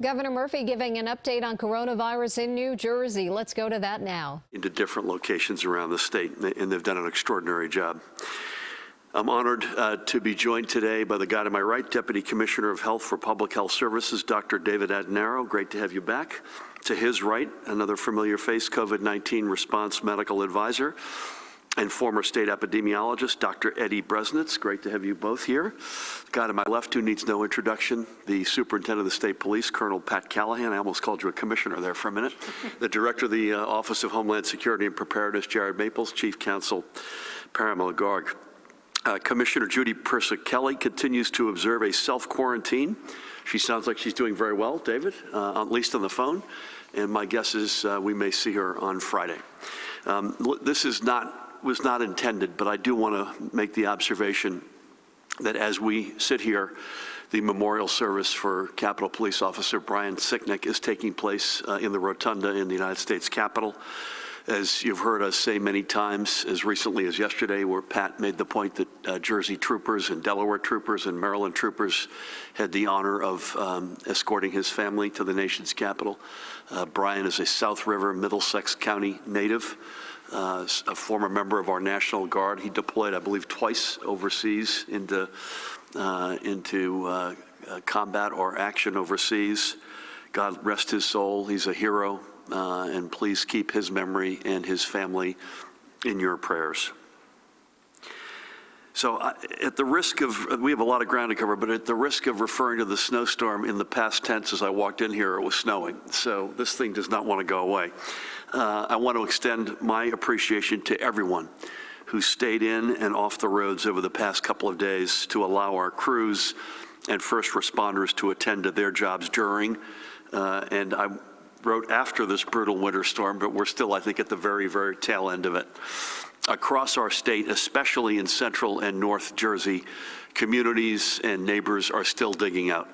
Governor Murphy giving an update on coronavirus in New Jersey. Let's go to that now. Into different locations around the state, and they've done an extraordinary job. I'm honored to be joined today by the guy to my right, Deputy Commissioner of Health for Public Health Services, Dr. David Adenaro. Great to have you back. To his right, another familiar face, COVID-19 response medical advisor and former state epidemiologist, Dr. Eddie Bresnitz. Great to have you both here. The guy to my left, who needs no introduction, the Superintendent of the State Police, Colonel Pat Callahan. I almost called you a commissioner there for a minute. The Director of the Office of Homeland Security and Preparedness, Jared Maples. Chief Counsel, Parimal Garg. Commissioner Judy Persa-Kelly continues to observe a self-quarantine. She sounds like she's doing very well, David, at least on the phone. And my guess is we may see her on Friday. This was not intended, but I do want to make the observation that as we sit here, the memorial service for Capitol Police Officer Brian Sicknick is taking place in the Rotunda in the United States Capitol. As you've heard us say many times, as recently as yesterday, where Pat made the point that Jersey troopers and Delaware troopers and Maryland troopers had the honor of escorting his family to the nation's capital. Brian is a South River, Middlesex County native, a former member of our National Guard. He deployed, I believe, twice overseas into combat or action overseas. God rest his soul. He's a hero. And please keep his memory and his family in your prayers. So at the risk of, we have a lot of ground to cover, but at the risk of referring to the snowstorm in the past tense, as I walked in here, it was snowing. So this thing does not want to go away. I want to extend my appreciation to everyone who stayed in and off the roads over the past couple of days to allow our crews and first responders to attend to their jobs during, and I wrote after this brutal winter storm, but we're still, I think, at the very, very tail end of it. Across our state, especially in Central and North Jersey, communities and neighbors are still digging out.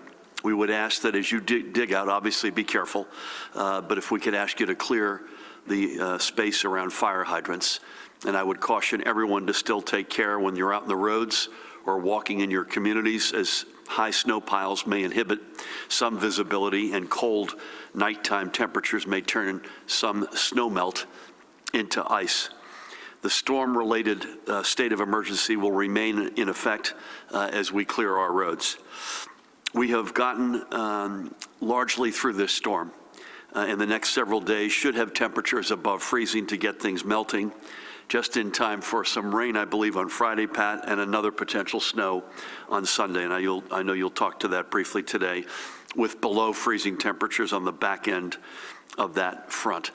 We would ask that as you dig out, obviously be careful, but if we could ask you to clear the space around fire hydrants. And I would caution everyone to still take care when you're out in the roads or walking in your communities, as high snow piles may inhibit some visibility and cold nighttime temperatures may turn some snow melt into ice. The storm-related state of emergency will remain in effect as we clear our roads. We have gotten largely through this storm. In the next several days should have temperatures above freezing to get things melting, just in time for some rain, I believe, on Friday, Pat, and another potential snow on Sunday. And I know you'll talk to that briefly today, with below freezing temperatures on the back end of that front.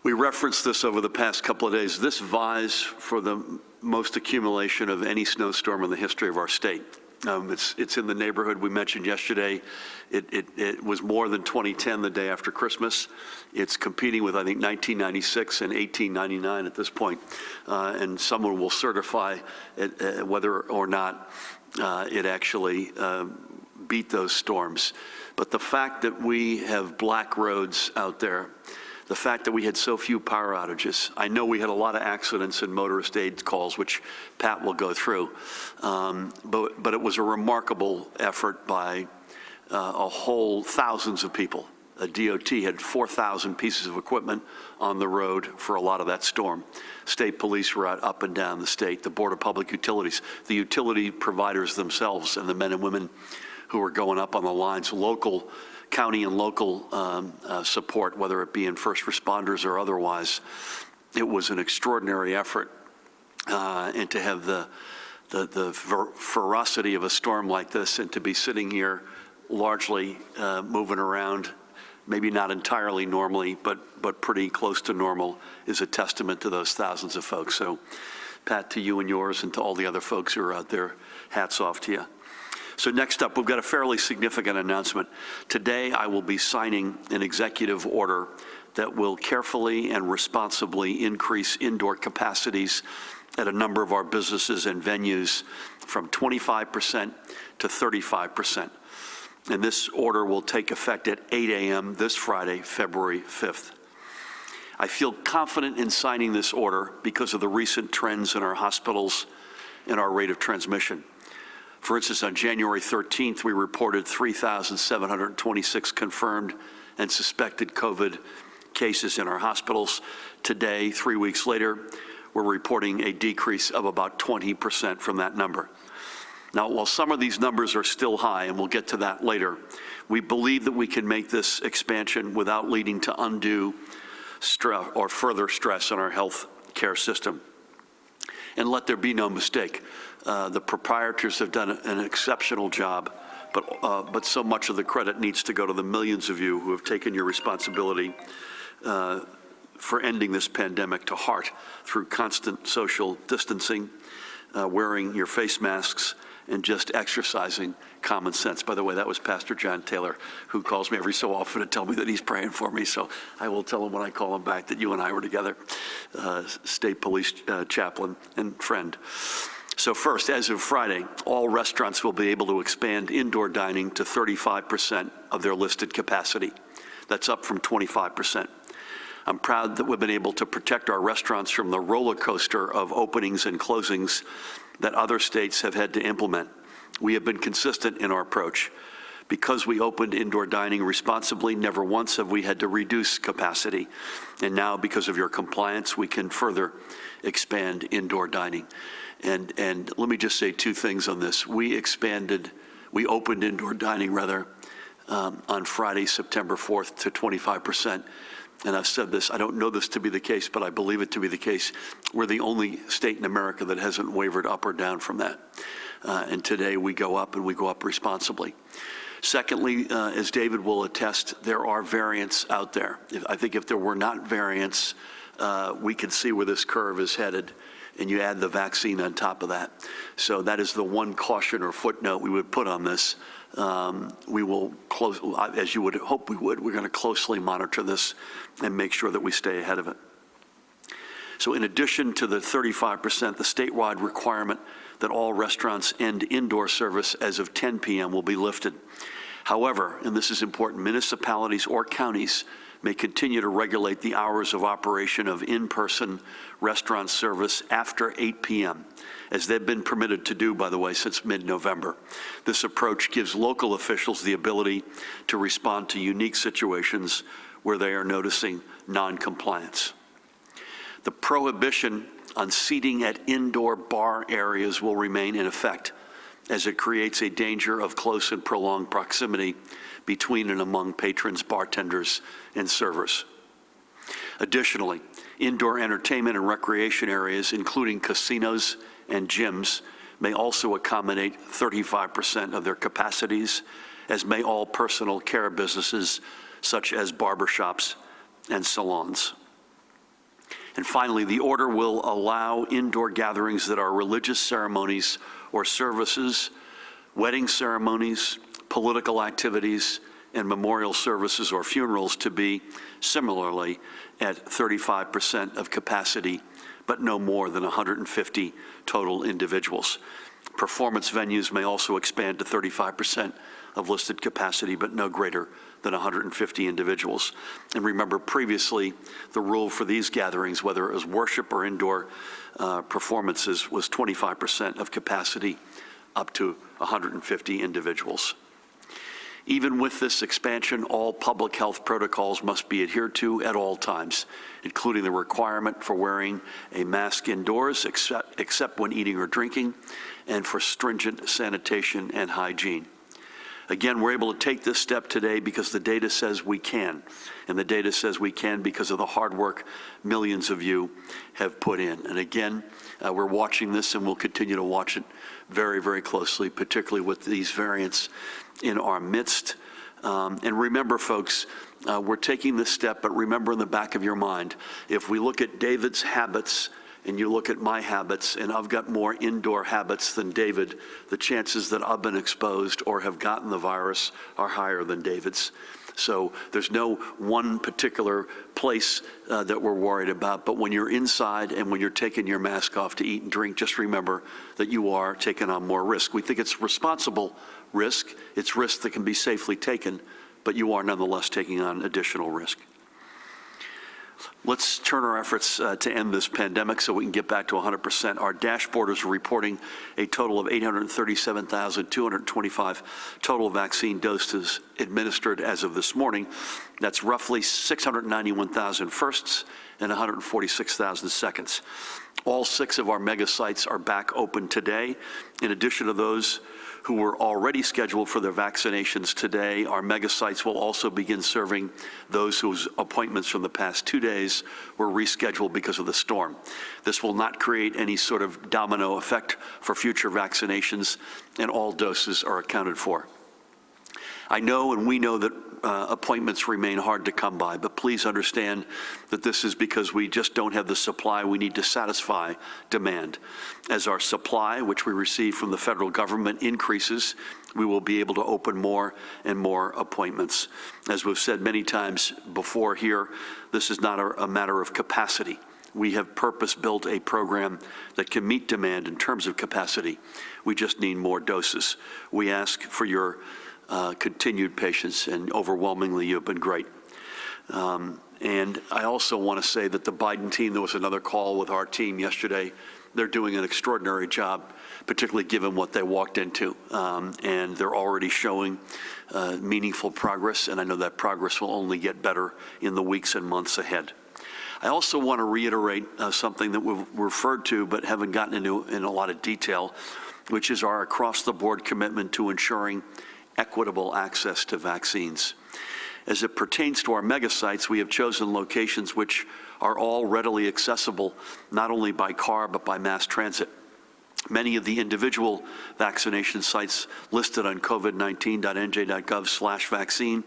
We referenced this over the past couple of days. This vies for the most accumulation of any snowstorm in the history of our state. It's in the neighborhood we mentioned yesterday. It was more than 2010, the day after Christmas. It's competing with, I think, 1996 and 1899 at this point. And someone will certify whether or not it actually beat those storms. But the fact that we have black roads out there, the fact that we had so few power outages. I know we had a lot of accidents and motorist aid calls, which Pat will go through, but it was a remarkable effort by a whole thousands of people. DOT had 4,000 pieces of equipment on the road for a lot of that storm. State police were out up and down the state, the Board of Public Utilities, the utility providers themselves, and the men and women who were going up on the lines, local county and local support, whether it be in first responders or otherwise. It was an extraordinary effort, and to have the ferocity of a storm like this, and to be sitting here largely moving around, maybe not entirely normally, but pretty close to normal, is a testament to those thousands of folks. So, Pat, to you and yours, and to all the other folks who are out there, hats off to you. So next up, we've got a fairly significant announcement. Today, I will be signing an executive order that will carefully and responsibly increase indoor capacities at a number of our businesses and venues from 25% to 35%. And this order will take effect at 8 a.m. this Friday, February 5th. I feel confident in signing this order because of the recent trends in our hospitals and our rate of transmission. For instance, on January 13th, we reported 3,726 confirmed and suspected COVID cases in our hospitals. Today, 3 weeks later, we're reporting a decrease of about 20% from that number. Now, while some of these numbers are still high, and we'll get to that later, we believe that we can make this expansion without leading to undue stress or further stress on our health care system. And let there be no mistake, the proprietors have done an exceptional job, but so much of the credit needs to go to the millions of you who have taken your responsibility for ending this pandemic to heart through constant social distancing, wearing your face masks, and just exercising common sense. By the way, that was Pastor John Taylor, who calls me every so often to tell me that he's praying for me, so I will tell him when I call him back that you and I were together, state police chaplain and friend. So first, as of Friday, all restaurants will be able to expand indoor dining to 35% of their listed capacity. That's up from 25%. I'm proud that we've been able to protect our restaurants from the roller coaster of openings and closings that other states have had to implement. We have been consistent in our approach. Because we opened indoor dining responsibly, never once have we had to reduce capacity. And now, because of your compliance, we can further expand indoor dining. And let me just say two things on this. We opened indoor dining on Friday, September 4th to 25%. And I've said this, I don't know this to be the case, but I believe it to be the case. We're the only state in America that hasn't wavered up or down from that. And today we go up, and we go up responsibly. Secondly, as David will attest, there are variants out there. I think if there were not variants, we could see where this curve is headed, and you add the vaccine on top of that. So that is the one caution or footnote we would put on this. We will close, as you would hope we would, we're going to closely monitor this and make sure that we stay ahead of it. So in addition to the 35%, the statewide requirement that all restaurants end indoor service as of 10 p.m. will be lifted. However, and this is important, municipalities or counties may continue to regulate the hours of operation of in-person restaurant service after 8 p.m., as they've been permitted to do, by the way, since mid-November. This approach gives local officials the ability to respond to unique situations where they are noticing non-compliance. The prohibition on seating at indoor bar areas will remain in effect, as it creates a danger of close and prolonged proximity between and among patrons, bartenders, and servers. Additionally, indoor entertainment and recreation areas, including casinos and gyms, may also accommodate 35% of their capacities, as may all personal care businesses such as barbershops and salons. And finally, the order will allow indoor gatherings that are religious ceremonies or services, wedding ceremonies, political activities, and memorial services or funerals to be similarly at 35% of capacity, but no more than 150 total individuals. Performance venues may also expand to 35% of listed capacity, but no greater than 150 individuals. And remember, previously, the rule for these gatherings, whether it was worship or indoor performances, was 25% of capacity up to 150 individuals. Even with this expansion, all public health protocols must be adhered to at all times, including the requirement for wearing a mask indoors, except when eating or drinking, and for stringent sanitation and hygiene. Again, we're able to take this step today because the data says we can, and the data says we can because of the hard work millions of you have put in. And again, we're watching this, and we'll continue to watch it very, very closely, particularly with these variants in our midst. And remember, folks, we're taking this step, but remember in the back of your mind, if we look at David's habits and you look at my habits, and I've got more indoor habits than David, the chances that I've been exposed or have gotten the virus are higher than David's. So there's no one particular place that we're worried about, but when you're inside and when you're taking your mask off to eat and drink, just remember that you are taking on more risk. We think it's responsible risk. It's risk that can be safely taken, but you are nonetheless taking on additional risk. Let's turn our efforts to end this pandemic so we can get back to 100%. Our dashboarders are reporting a total of 837,225 total vaccine doses administered as of this morning. That's roughly 691,000 firsts and 146,000 seconds. All 6 of our mega sites are back open today. In addition to those who were already scheduled for their vaccinations today, our mega sites will also begin serving those whose appointments from the past 2 days were rescheduled because of the storm. This will not create any sort of domino effect for future vaccinations, and all doses are accounted for. I know and we know that appointments remain hard to come by, but please understand that this is because we just don't have the supply we need to satisfy demand. As our supply, which we receive from the federal government, increases, we will be able to open more and more appointments. As we've said many times before here, this is not a matter of capacity. We have purpose-built a program that can meet demand in terms of capacity. We just need more doses. We ask for your continued patience, and overwhelmingly you've been great. And I also want to say that the Biden team, there was another call with our team yesterday. They're doing an extraordinary job, particularly given what they walked into. And they're already showing meaningful progress, and I know that progress will only get better in the weeks and months ahead. I also want to reiterate something that we've referred to but haven't gotten into in a lot of detail, which is our across-the-board commitment to ensuring equitable access to vaccines. As it pertains to our mega sites, we have chosen locations which are all readily accessible, not only by car, but by mass transit. Many of the individual vaccination sites listed on covid19.nj.gov/vaccine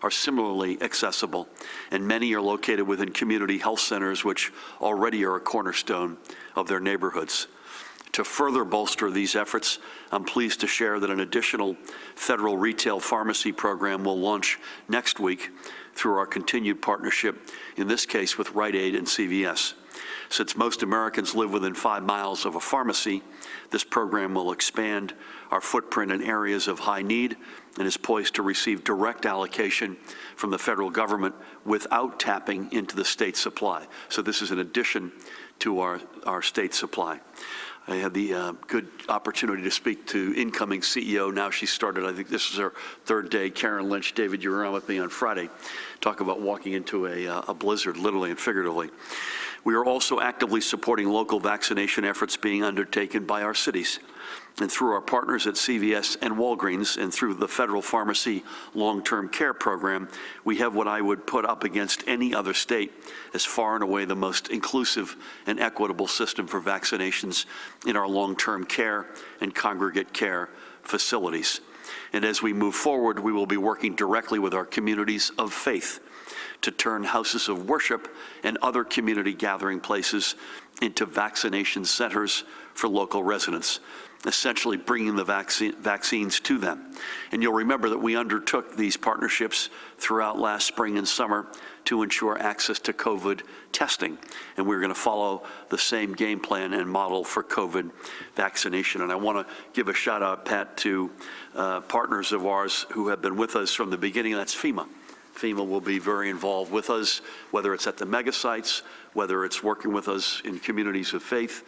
are similarly accessible, and many are located within community health centers, which already are a cornerstone of their neighborhoods. To further bolster these efforts, I'm pleased to share that an additional federal retail pharmacy program will launch next week through our continued partnership, in this case with Rite Aid and CVS. Since most Americans live within 5 miles of a pharmacy, this program will expand our footprint in areas of high need and is poised to receive direct allocation from the federal government without tapping into the state supply. So this is an addition to our state supply. I had the good opportunity to speak to incoming CEO. Now she started, I think this is her 3rd day, Karen Lynch. David, you were on with me on Friday. Talk about walking into a blizzard, literally and figuratively. We are also actively supporting local vaccination efforts being undertaken by our cities. And through our partners at CVS and Walgreens, and through the Federal Pharmacy Long-Term Care Program, we have what I would put up against any other state as far and away the most inclusive and equitable system for vaccinations in our long-term care and congregate care facilities. And as we move forward, we will be working directly with our communities of faith to turn houses of worship and other community gathering places into vaccination centers for local residents, essentially bringing the vaccines to them. And you'll remember that we undertook these partnerships throughout last spring and summer to ensure access to COVID testing. And we're going to follow the same game plan and model for COVID vaccination. And I want to give a shout out, Pat, to partners of ours who have been with us from the beginning. That's FEMA. FEMA will be very involved with us, whether it's at the mega sites, whether it's working with us in communities of faith,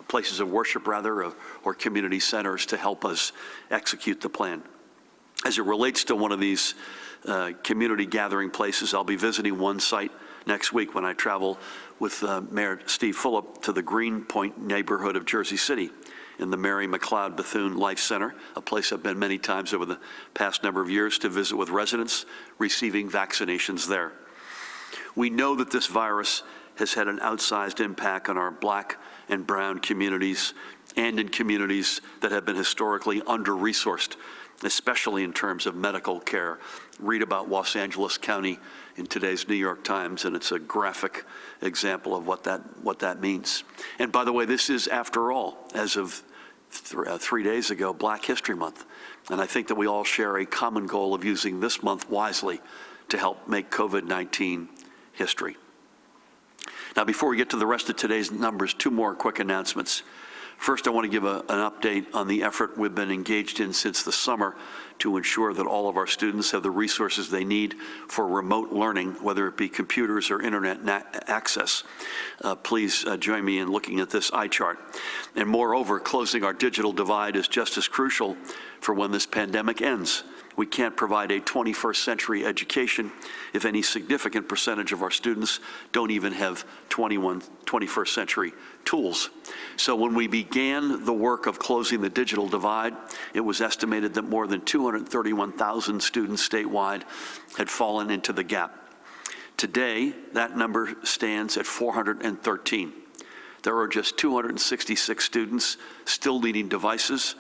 places of worship rather, or community centers to help us execute the plan. As it relates to one of these community gathering places, I'll be visiting one site next week when I travel with Mayor Steve Fulop to the Greenpoint neighborhood of Jersey City in the Mary McLeod Bethune Life Center, a place I've been many times over the past number of years to visit with residents receiving vaccinations there. We know that this virus has had an outsized impact on our Black and brown communities and in communities that have been historically under-resourced, especially in terms of medical care. Read about Los Angeles County in today's New York Times, and it's a graphic example of what that means. And by the way, this is, after all, as of 3 days ago, Black History Month. And I think that we all share a common goal of using this month wisely to help make COVID-19 history. Now, before we get to the rest of today's numbers, 2 more quick announcements. First, I want to give an update on the effort we've been engaged in since the summer to ensure that all of our students have the resources they need for remote learning, whether it be computers or internet access. Please join me in looking at this eye chart. And moreover, closing our digital divide is just as crucial for when this pandemic ends. We can't provide a 21st century education if any significant percentage of our students don't even have 21st century tools. So when we began the work of closing the digital divide, it was estimated that more than 231,000 students statewide had fallen into the gap. Today, that number stands at 413. There are just 266 students still needing devices,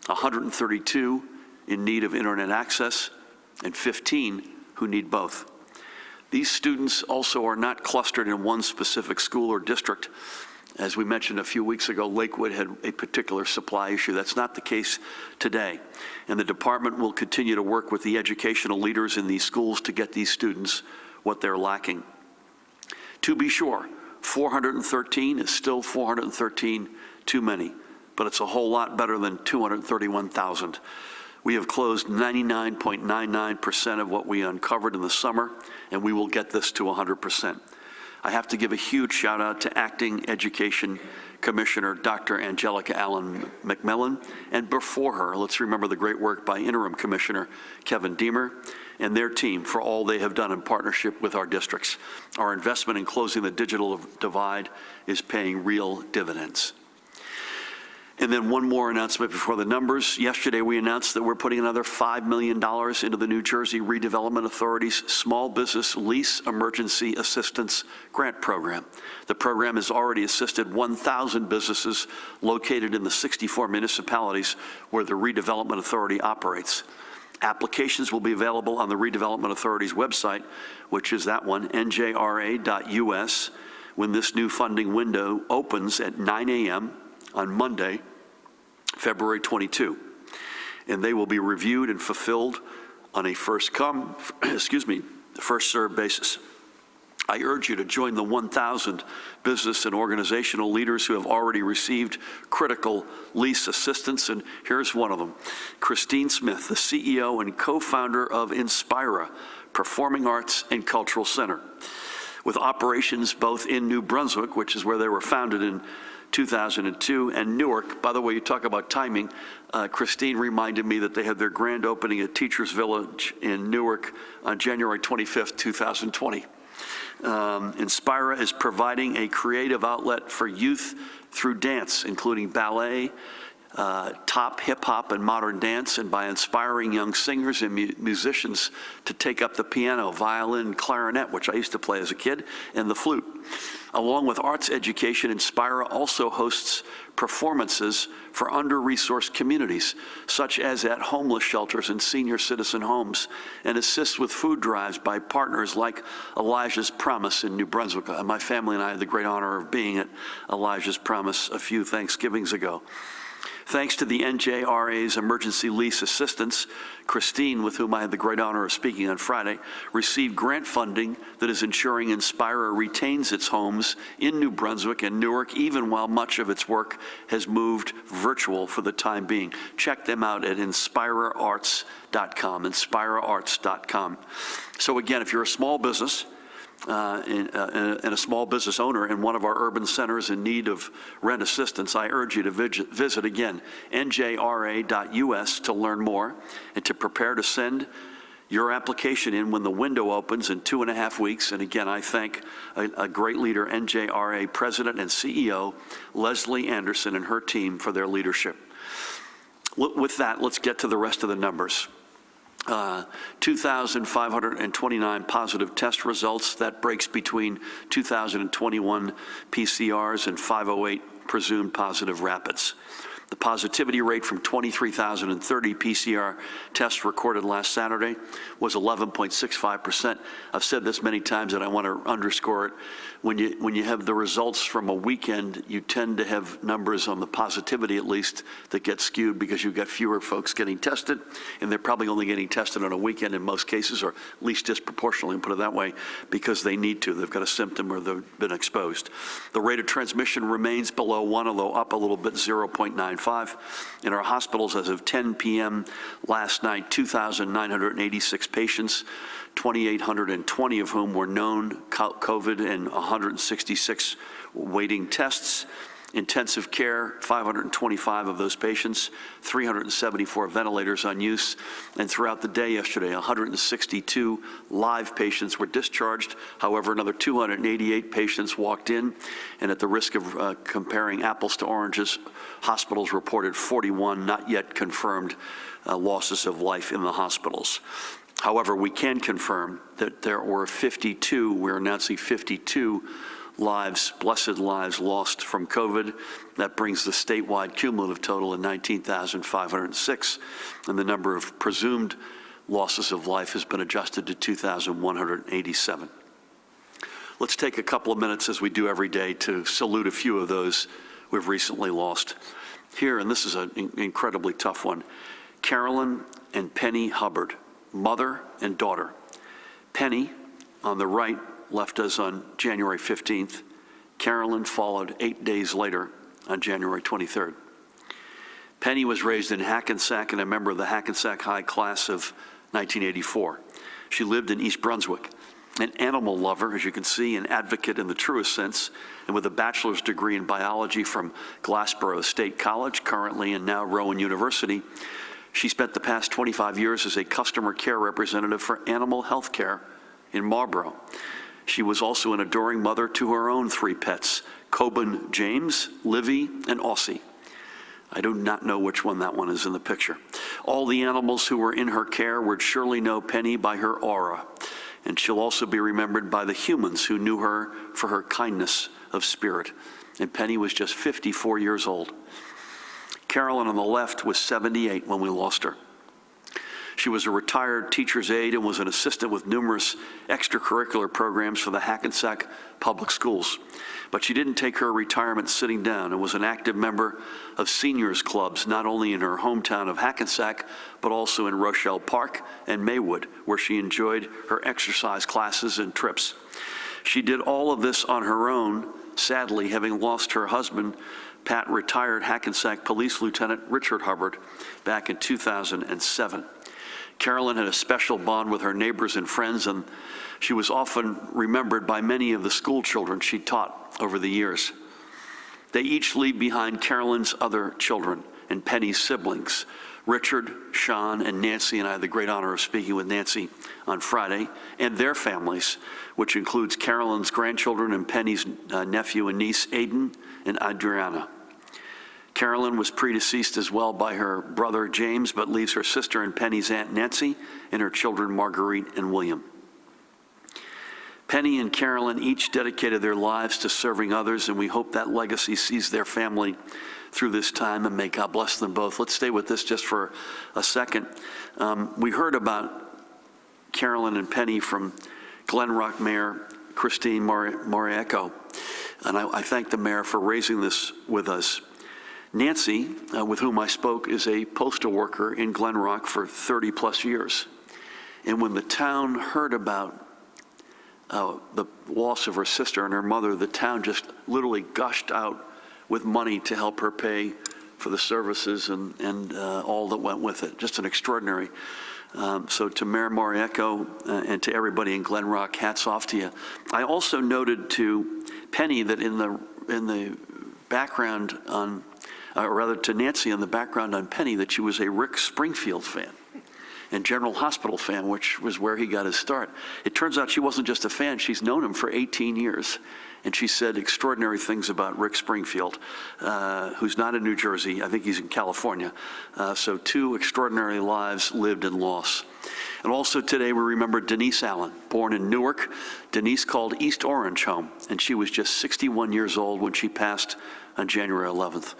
132 in need of internet access, and 15 who need both. These students also are not clustered in one specific school or district. As we mentioned a few weeks ago, Lakewood had a particular supply issue. That's not the case today. And the department will continue to work with the educational leaders in these schools to get these students what they're lacking. To be sure, 413 is still 413 too many, but it's a whole lot better than 231,000. We have closed 99.99% of what we uncovered in the summer, and we will get this to 100%. I have to give a huge shout out to Acting Education Commissioner Dr. Angelica Allen McMillan, and before her, let's remember the great work by Interim Commissioner Kevin Deemer and their team for all they have done in partnership with our districts. Our investment in closing the digital divide is paying real dividends. And then one more announcement before the numbers. Yesterday, we announced that we're putting another $5 million into the New Jersey Redevelopment Authority's Small Business Lease Emergency Assistance Grant Program. The program has already assisted 1,000 businesses located in the 64 municipalities where the Redevelopment Authority operates. Applications will be available on the Redevelopment Authority's website, which is that one, njra.us, when this new funding window opens at 9 a.m. on Monday, February 22, and they will be reviewed and fulfilled on a first served basis. I urge you to join the 1,000 business and organizational leaders who have already received critical lease assistance, and here's one of them. Christine Smith, the CEO and co-founder of Inspira, Performing Arts and Cultural Center. With operations both in New Brunswick, which is where they were founded in 2002, and Newark. By the way, you talk about timing. Christine reminded me that they had their grand opening at Teachers Village in Newark on January 25th, 2020. Inspira is providing a creative outlet for youth through dance, including ballet, top hip-hop and modern dance, and by inspiring young singers and musicians to take up the piano, violin, clarinet, which I used to play as a kid, and the flute. Along with arts education, Inspira also hosts performances for under-resourced communities, such as at homeless shelters and senior citizen homes, and assists with food drives by partners like Elijah's Promise in New Brunswick. My family and I had the great honor of being at Elijah's Promise a few Thanksgivings ago. Thanks to the NJRA's emergency lease assistance, Christine, with whom I had the great honor of speaking on Friday, received grant funding that is ensuring Inspira retains its homes in New Brunswick and Newark, even while much of its work has moved virtual for the time being. Check them out at inspiraarts.com, inspiraarts.com. So again, if you're a small business, and a small business owner in one of our urban centers in need of rent assistance, I urge you to visit again, njra.us to learn more and to prepare to send your application in when the window opens in 2.5 weeks. And again, I thank a great leader, NJRA President and CEO, Leslie Anderson, and her team for their leadership. With that, let's get to the rest of the numbers. 2,529 positive test results. That breaks between 2,021 PCRs and 508 presumed positive rapids. The positivity rate from 23,030 PCR tests recorded last Saturday was 11.65%. I've said this many times and I want to underscore it. When you have the results from a weekend, you tend to have numbers on the positivity, at least, that get skewed because you've got fewer folks getting tested, and they're probably only getting tested on a weekend in most cases, or at least disproportionately, put it that way, because they need to. They've got a symptom or they've been exposed. The rate of transmission remains below 1, although up a little bit, 0.95. In our hospitals as of 10 p.m. last night, 2,986 patients, 2,820 of whom were known COVID, and 166 waiting tests. Intensive care, 525 of those patients, 374 ventilators on use, and throughout the day yesterday, 162 live patients were discharged. However, another 288 patients walked in, and at the risk of comparing apples to oranges, hospitals reported 41 not yet confirmed losses of life in the hospitals. However, we can confirm that there were 52, we're announcing 52 lives, blessed lives lost from COVID. That brings the statewide cumulative total to 19,506, and the number of presumed losses of life has been adjusted to 2,187. Let's take a couple of minutes, as we do every day, to salute a few of those we've recently lost. Here, and this is an incredibly tough one, Carolyn and Penny Hubbard, mother and daughter. Penny, on the right, left us on January 15th. Carolyn followed 8 days later on January 23rd. Penny was raised in Hackensack and a member of the Hackensack High class of 1984. She lived in East Brunswick. An animal lover, as you can see, an advocate in the truest sense, and with a bachelor's degree in biology from Glassboro State College, currently and now Rowan University, she spent the past 25 years as a customer care representative for animal health care in Marlboro. She was also an adoring mother to her own 3 pets, Coben James, Livy, and Aussie. I do not know which one that one is in the picture. All the animals who were in her care would surely know Penny by her aura, and she'll also be remembered by the humans who knew her for her kindness of spirit. And Penny was just 54 years old. Carolyn on the left was 78 when we lost her. She was a retired teacher's aide and was an assistant with numerous extracurricular programs for the Hackensack Public Schools. But she didn't take her retirement sitting down and was an active member of seniors clubs, not only in her hometown of Hackensack, but also in Rochelle Park and Maywood, where she enjoyed her exercise classes and trips. She did all of this on her own, sadly, having lost her husband, retired Hackensack Police Lieutenant Richard Hubbard, back in 2007. Carolyn had a special bond with her neighbors and friends, and she was often remembered by many of the school children she taught over the years. They each leave behind Carolyn's other children and Penny's siblings, Richard, Sean, and Nancy, and I had the great honor of speaking with Nancy on Friday, and their families, which includes Carolyn's grandchildren and Penny's nephew and niece, Aiden and Adriana. Carolyn was predeceased as well by her brother James, but leaves her sister and Penny's aunt Nancy and her children Marguerite and William. Penny and Carolyn each dedicated their lives to serving others, and we hope that legacy sees their family through this time, and may God bless them both. Let's stay with this just for a second. We heard about Carolyn and Penny from Glen Rock Mayor Christine Moriaco, and I thank the mayor for raising this with us. Nancy, with whom I spoke, is a postal worker in Glen Rock for 30 plus years. And when the town heard about the loss of her sister and her mother, the town just literally gushed out with money to help her pay for the services and all that went with it. Just an extraordinary. So to Mayor Moriaco and to everybody in Glen Rock, hats off to you. I also noted to Penny that in the background on, or rather to Nancy in the background on Penny, that she was a Rick Springfield fan and General Hospital fan, which was where he got his start. It turns out she wasn't just a fan, she's known him for 18 years. And she said extraordinary things about Rick Springfield, who's not in New Jersey, I think he's in California. So 2 extraordinary lives lived in loss. And also today we remember Denise Allen, born in Newark. Denise called East Orange home, and she was just 61 years old when she passed on January 11th.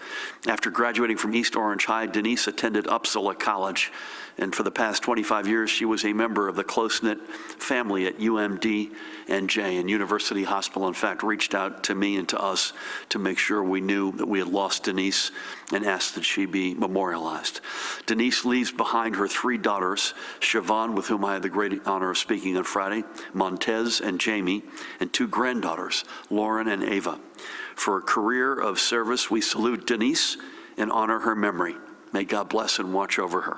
After graduating from East Orange High, Denise attended Uppsala College, and for the past 25 years, she was a member of the close-knit family at UMD and University Hospital, in fact, reached out to me and to us to make sure we knew that we had lost Denise and asked that she be memorialized. Denise leaves behind her 3 daughters, Siobhan, with whom I had the great honor of speaking on Friday, Montez and Jamie, and 2 granddaughters, Lauren and Ava. For a career of service, we salute Denise and honor her memory. May God bless and watch over her.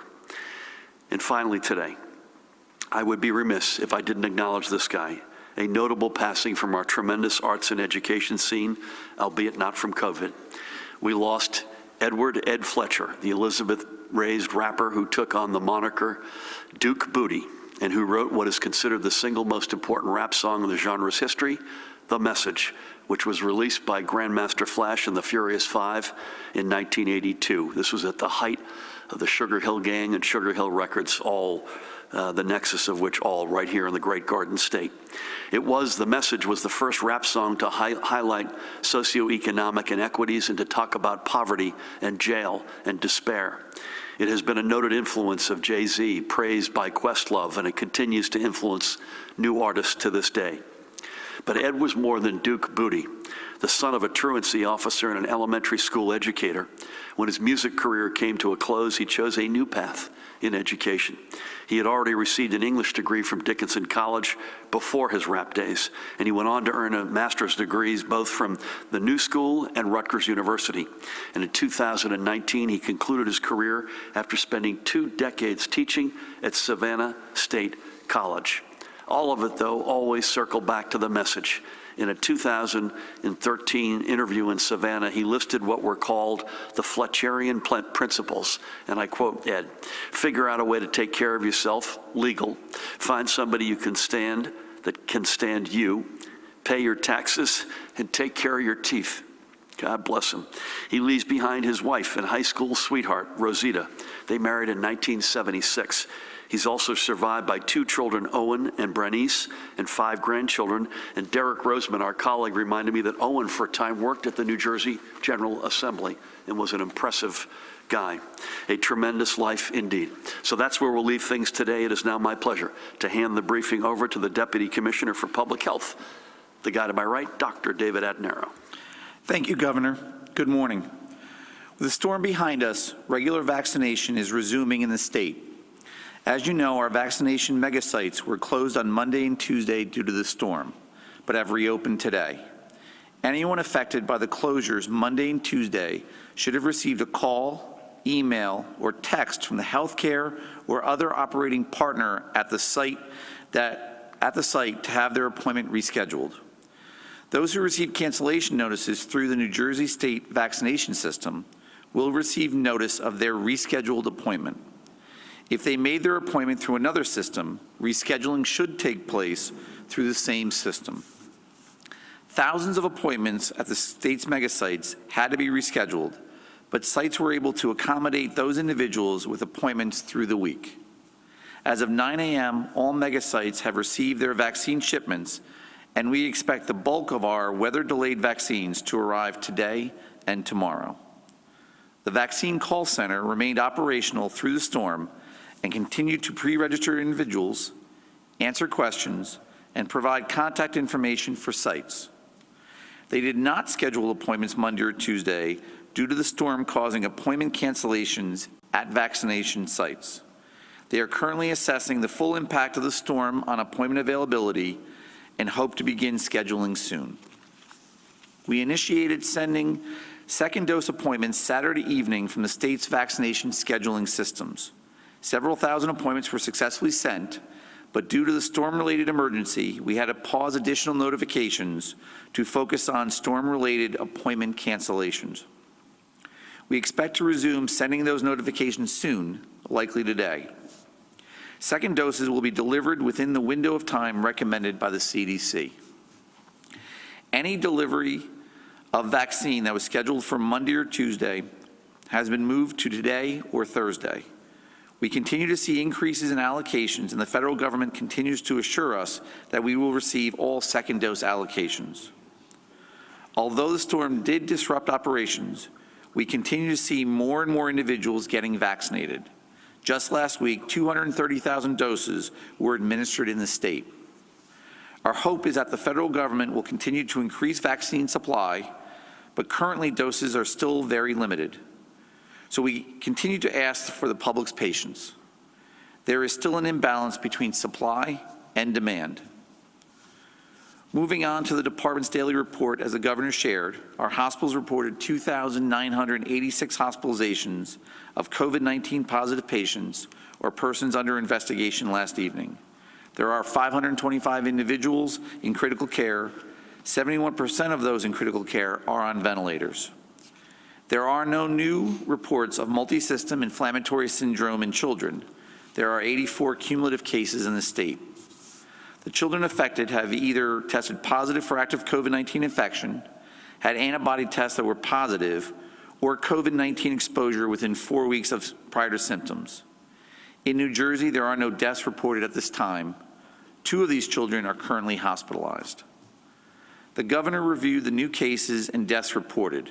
And finally today, I would be remiss if I didn't acknowledge this guy, a notable passing from our tremendous arts and education scene, albeit not from COVID. We lost Edward Ed Fletcher, the Elizabeth-raised rapper who took on the moniker Duke Booty and who wrote what is considered the single most important rap song in the genre's history, The Message, which was released by Grandmaster Flash and the Furious Five in 1982. This was at the height of the Sugar Hill Gang and Sugar Hill Records, all the nexus of which all right here in the great Garden State. The Message was the first rap song to highlight socioeconomic inequities and to talk about poverty and jail and despair. It has been a noted influence of Jay-Z, praised by Questlove, and it continues to influence new artists to this day. But Ed was more than Duke Booty. The son of a truancy officer and an elementary school educator, when his music career came to a close, he chose a new path in education. He had already received an English degree from Dickinson College before his rap days, and he went on to earn a master's degrees both from the New School and Rutgers University. And in 2019, he concluded his career after spending 2 decades teaching at Savannah State College. All of it, though, always circled back to the message. In a 2013 interview in Savannah, he listed what were called the Fletcherian principles, and I quote Ed: "Figure out a way to take care of yourself, legal. Find somebody you can stand that can stand you. Pay your taxes and take care of your teeth." God bless him. He leaves behind his wife and high school sweetheart, Rosita. They married in 1976. He's also survived by 2 children, Owen and Bernice, and 5 grandchildren. And Derek Roseman, our colleague, reminded me that Owen, for a time, worked at the New Jersey General Assembly and was an impressive guy. A tremendous life indeed. So that's where we'll leave things today. It is now my pleasure to hand the briefing over to the Deputy Commissioner for Public Health, the guy to my right, Dr. David Attenero. Thank you, Governor. Good morning. With the storm behind us, regular vaccination is resuming in the state. As you know, our vaccination megasites were closed on Monday and Tuesday due to the storm, but have reopened today. Anyone affected by the closures Monday and Tuesday should have received a call, email, or text from the healthcare or other operating partner at the site to have their appointment rescheduled. Those who receive cancellation notices through the New Jersey State vaccination system will receive notice of their rescheduled appointment. If they made their appointment through another system, rescheduling should take place through the same system. Thousands of appointments at the state's megasites had to be rescheduled, but sites were able to accommodate those individuals with appointments through the week. As of 9 a.m., all megasites have received their vaccine shipments, and we expect the bulk of our weather-delayed vaccines to arrive today and tomorrow. The vaccine call center remained operational through the storm and continued to pre-register individuals, answer questions, and provide contact information for sites. They did not schedule appointments Monday or Tuesday due to the storm causing appointment cancellations at vaccination sites. They are currently assessing the full impact of the storm on appointment availability and hope to begin scheduling soon. We initiated sending second dose appointments Saturday evening from the state's vaccination scheduling systems. Several thousand appointments were successfully sent, but due to the storm-related emergency, we had to pause additional notifications to focus on storm-related appointment cancellations. We expect to resume sending those notifications soon, likely today. Second doses will be delivered within the window of time recommended by the CDC. Any delivery of vaccine that was scheduled for Monday or Tuesday has been moved to today or Thursday. We continue to see increases in allocations, and the federal government continues to assure us that we will receive all second dose allocations. Although the storm did disrupt operations, we continue to see more and more individuals getting vaccinated. Just last week, 230,000 doses were administered in the state. Our hope is that the federal government will continue to increase vaccine supply, but currently doses are still very limited. So we continue to ask for the public's patience. There is still an imbalance between supply and demand. Moving on to the department's daily report, as the governor shared, our hospitals reported 2,986 hospitalizations of COVID-19 positive patients or persons under investigation last evening. There are 525 individuals in critical care. 71% of those in critical care are on ventilators. There are no new reports of multisystem inflammatory syndrome in children. There are 84 cumulative cases in the state. The children affected have either tested positive for active COVID-19 infection, had antibody tests that were positive, or COVID-19 exposure within 4 weeks prior to symptoms. In New Jersey, there are no deaths reported at this time. 2 of these children are currently hospitalized. The governor reviewed the new cases and deaths reported.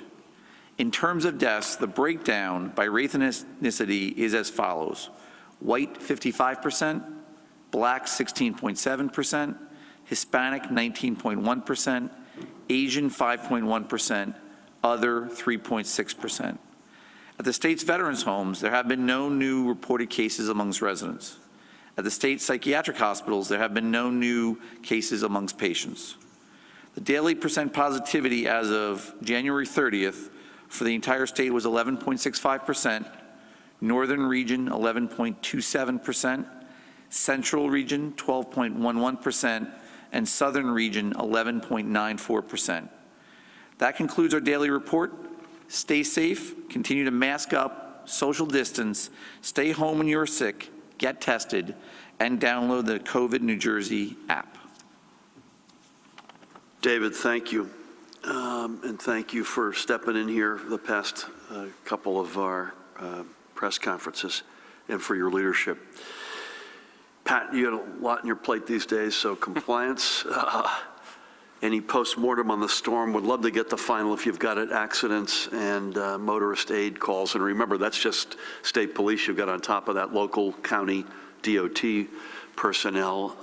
In terms of deaths, the breakdown by race and ethnicity is as follows: white 55%, Black 16.7%, Hispanic 19.1%, Asian 5.1%, other 3.6%. At the state's veterans' homes, there have been no new reported cases amongst residents. At the state psychiatric hospitals, there have been no new cases amongst patients. The daily percent positivity as of January 30th for the entire state was 11.65%, Northern region 11.27%, Central region 12.11%, and Southern region 11.94%. That concludes our daily report. Stay safe, continue to mask up, social distance, stay home when you're sick, get tested, and download the COVID New Jersey app. David, thank you. And thank you for stepping in here the past couple of our press conferences and for your leadership. Pat, you had a lot on your plate these days, so compliance, any post-mortem on the storm, would love to get the final if you've got it, accidents and motorist aid calls. And remember, that's just state police. You've got on top of that local county DOT personnel.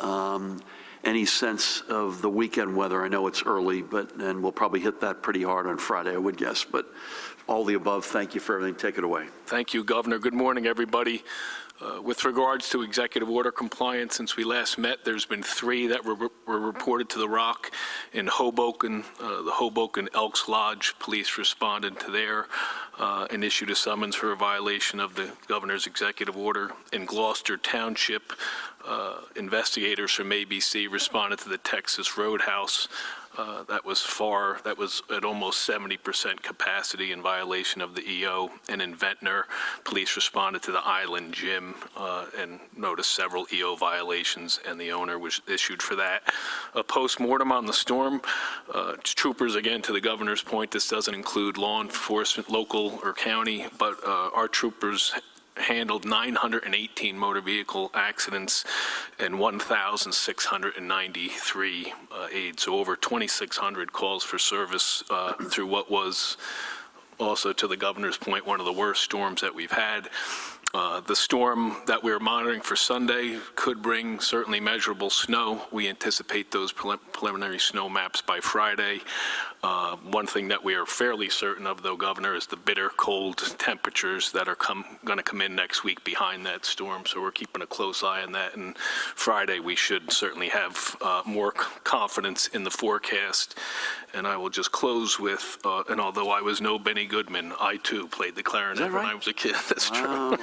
Any sense of the weekend weather? I know it's early, and we'll probably hit that pretty hard on Friday, I would guess. But all the above, thank you for everything. Take it away. Thank you, Governor. Good morning, everybody. With regards to executive order compliance, since we last met, there's been 3 that were reported to the Rock in Hoboken. The Hoboken Elks Lodge police responded to there and issued a summons for a violation of the governor's executive order. In Gloucester Township, investigators from ABC responded to the Texas Roadhouse. That was at almost 70% capacity in violation of the EO. And in Ventnor, police responded to the Island Gym and noticed several EO violations, and the owner was issued for that. A post-mortem on the storm, troopers, again, to the governor's point, this doesn't include law enforcement, local or county, but our troopers handled 918 motor vehicle accidents and 1,693 aids, so over 2,600 calls for service through what was also, to the governor's point, one of the worst storms that we've had. The storm that we're monitoring for Sunday could bring certainly measurable snow. We anticipate those preliminary snow maps by Friday. One thing that we are fairly certain of, though, Governor, is the bitter cold temperatures that are going to come in next week behind that storm. So we're keeping a close eye on that. And Friday, we should certainly have more confidence in the forecast. And I will just close with, and although I was no Benny Goodman, I too played the clarinet when I was a kid. That's true.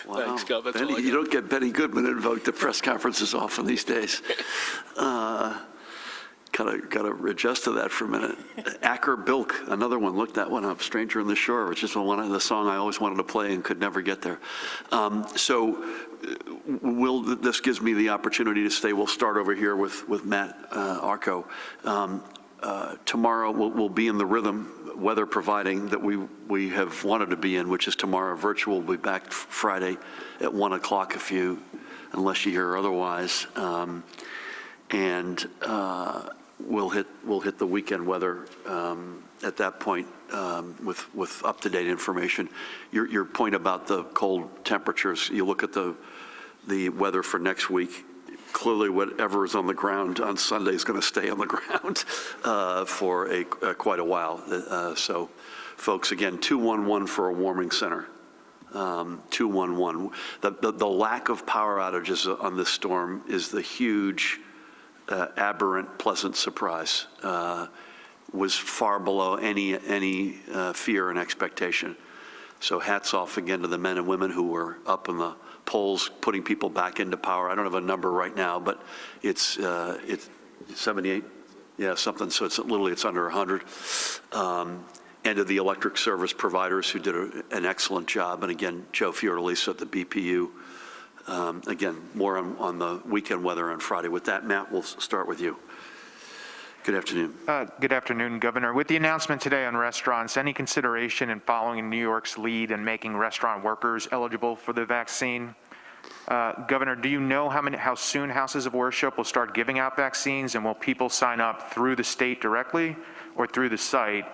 Wow. Thanks, Gov. Benny, you don't get Benny Goodman invoked to press conferences often these days. Got to adjust to that for a minute. Acker Bilk, another one. Look that one up. Stranger in the Shore, which is one of the song I always wanted to play and could never get there. This gives me the opportunity to stay. We'll start over here with Matt Arco. Tomorrow we'll be in the rhythm, weather providing, that we have wanted to be in, which is tomorrow. Virtual will be back Friday at 1 o'clock unless you hear otherwise. we'll hit the weekend weather at that point with up-to-date information. Your point about the cold temperatures, you look at the weather for next week, clearly whatever is on the ground on Sunday is going to stay on the ground for quite a while. So folks, again, 211 for a warming center. 211. The lack of power outages on this storm is the huge, aberrant, pleasant surprise. Was far below any fear and expectation. So hats off again to the men and women who were up in the polls, putting people back into power. I don't have a number right now, but it's 78, yeah, something. So it's literally it's under 100. And to the electric service providers who did an excellent job. And again, Joe Fiordalisa at the BPU. Again, more on the weekend weather on Friday. With that, Matt, we'll start with you. Good afternoon. Good afternoon, Governor. With the announcement today on restaurants, any consideration in following New York's lead and making restaurant workers eligible for the vaccine? Governor, do you know how soon houses of worship will start giving out vaccines, and will people sign up through the state directly or through the site?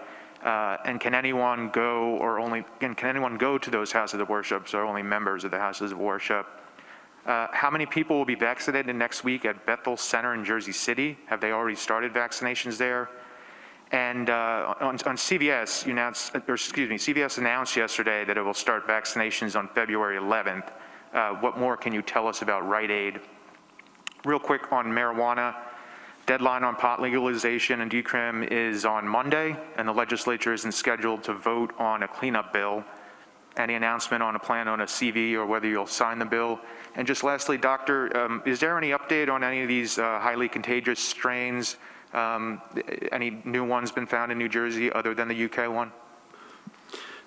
And can anyone go to those houses of worship, or only members of the houses of worship? How many people will be vaccinated next week at Bethel Center in Jersey City? Have they already started vaccinations there? And on CVS, CVS announced yesterday that it will start vaccinations on February 11th. What more can you tell us about Rite Aid? Real quick on marijuana, deadline on pot legalization and decrim is on Monday, and the legislature isn't scheduled to vote on a cleanup bill. Any announcement on a plan on a CV or whether you'll sign the bill? And just lastly, Doctor, is there any update on any of these highly contagious strains? Any new ones been found in New Jersey other than the UK one?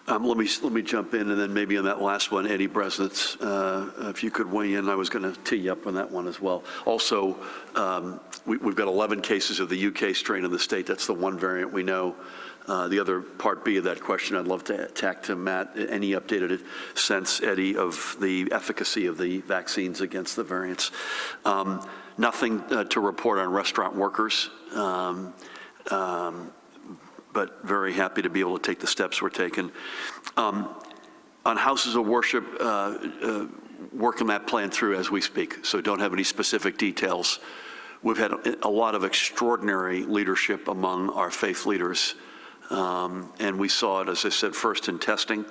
Let me jump in, and then maybe on that last one, Eddie Bresnitz, if you could weigh in. I was going to tee you up on that one as well. Also, we've got 11 cases of the UK strain in the state. That's the one variant we know. The other part B of that question, I'd love to tack to Matt. Any updated sense, Eddie, of the efficacy of the vaccines against the variants? Nothing to report on restaurant workers, but very happy to be able to take the steps we're taking. On houses of worship, working that plan through as we speak, so don't have any specific details. We've had a lot of extraordinary leadership among our faith leaders. And we saw it, as I said, first in testing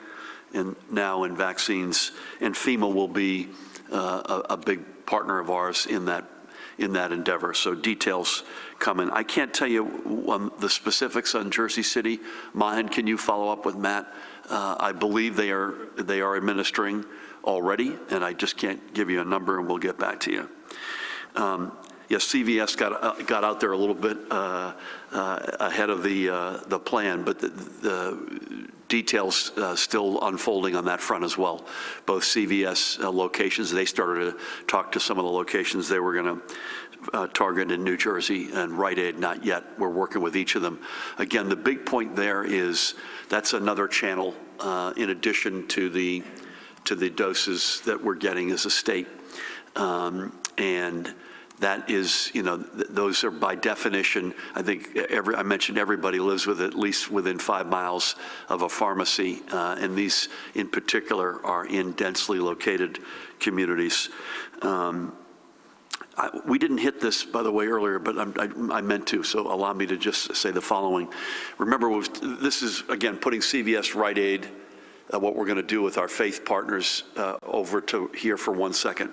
and now in vaccines. And FEMA will be a big partner of ours in that endeavor. So details coming. I can't tell you the specifics on Jersey City. Mahan, can you follow up with Matt? I believe they are administering already, and I just can't give you a number, and we'll get back to you. Yes, CVS got out there a little bit ahead of the plan, but the details still unfolding on that front as well. Both CVS locations, they started to talk to some of the locations they were going to target in New Jersey, and Rite Aid not yet. We're working with each of them. Again, the big point there is that's another channel in addition to the doses that we're getting as a state, and that is, those are by definition, I think I mentioned everybody lives with at least within 5 miles of a pharmacy, and these in particular are in densely located communities. We didn't hit this, by the way, earlier, but I meant to, so allow me to just say the following. Remember, this is, again, putting CVS, Rite Aid, what we're going to do with our faith partners over to here for 1 second.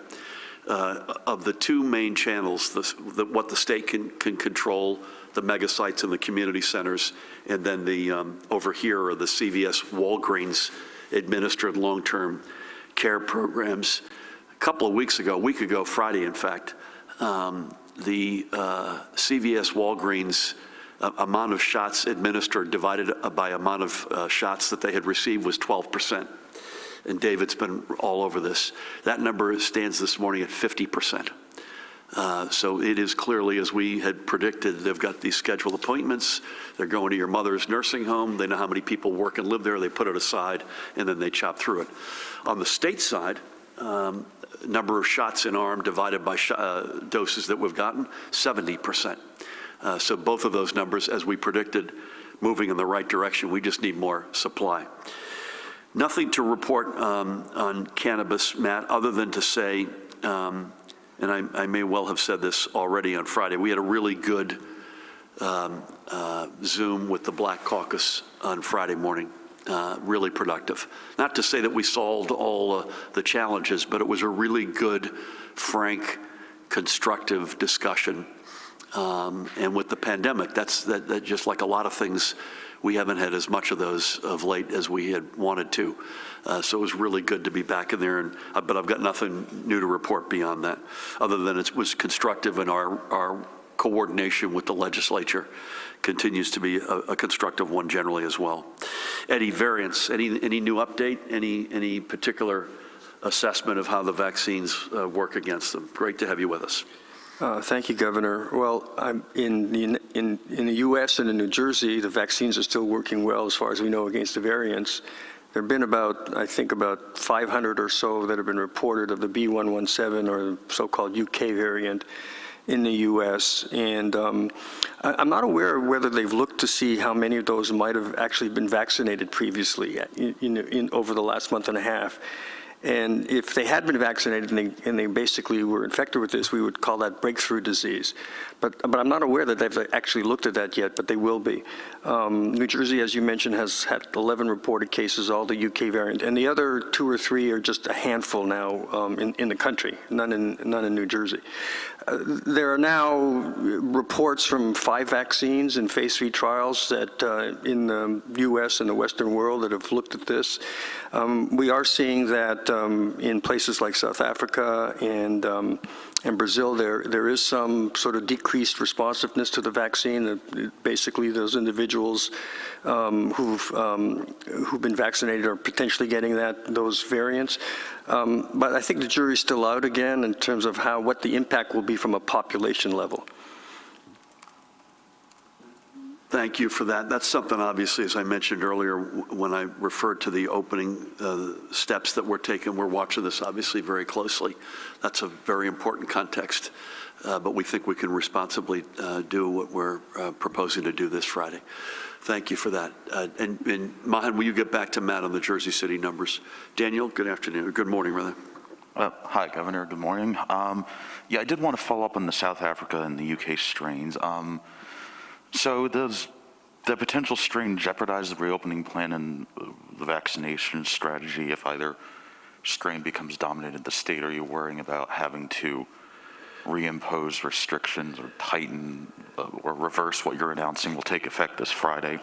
Of the two main channels, what the state can control, the mega sites and the community centers, and then the over here are the CVS Walgreens administered long-term care programs. A couple of weeks ago, a week ago Friday in fact, the CVS Walgreens amount of shots administered divided by amount of shots that they had received was 12%. And David's been all over this. That number stands this morning at 50%. So it is clearly, as we had predicted, they've got these scheduled appointments. They're going to your mother's nursing home. They know how many people work and live there. They put it aside, and then they chop through it. On the state side, number of shots in arm divided by doses that we've gotten, 70%. So both of those numbers, as we predicted, moving in the right direction. We just need more supply. Nothing to report on cannabis, Matt, other than to say, and I may well have said this already on Friday, we had a really good Zoom with the Black Caucus on Friday morning. Really productive. Not to say that we solved all the challenges, but it was a really good, frank, constructive discussion. And with the pandemic, that just like a lot of things, we haven't had as much of those of late as we had wanted to. So it was really good to be back in there. But I've got nothing new to report beyond that, other than it was constructive, and our coordination with the legislature continues to be a constructive one generally as well. Eddie, variants, any new update? Any particular assessment of how the vaccines work against them? Great to have you with us. Thank you, Governor. Well, in the U.S. and in New Jersey, the vaccines are still working well as far as we know against the variants. There have been I think about 500 or so that have been reported of the B.1.1.7 or the so-called UK variant in the U.S. And I'm not aware of whether they've looked to see how many of those might have actually been vaccinated previously over the last month and a half. And if they had been vaccinated and they basically were infected with this, we would call that breakthrough disease. But I'm not aware that they've actually looked at that yet, but they will be. New Jersey, as you mentioned, has had 11 reported cases, all the UK variant. And the other 2 or 3 are just a handful now in the country, none in New Jersey. There are now reports from 5 vaccines in phase 3 trials that in the U.S. and the Western world that have looked at this. We are seeing that in places like South Africa and Brazil, there is some sort of decreased responsiveness to the vaccine. Basically, those individuals who've been vaccinated are potentially getting those variants. But I think the jury's still out again in terms of what the impact will be from a population level. Thank you for that. That's something, obviously, as I mentioned earlier, when I referred to the opening steps that we're taking, we're watching this obviously very closely. That's a very important context, but we think we can responsibly do what we're proposing to do this Friday. Thank you for that. And Mahan, will you get back to Matt on the Jersey City numbers? Daniel, good afternoon, or good morning, rather. Hi, Governor. Good morning. Yeah, I did want to follow up on the South Africa and the UK strains. So does the potential strain jeopardize the reopening plan and the vaccination strategy if either strain becomes dominant in the state? Are you worrying about having to reimpose restrictions or tighten or reverse what you're announcing will take effect this Friday?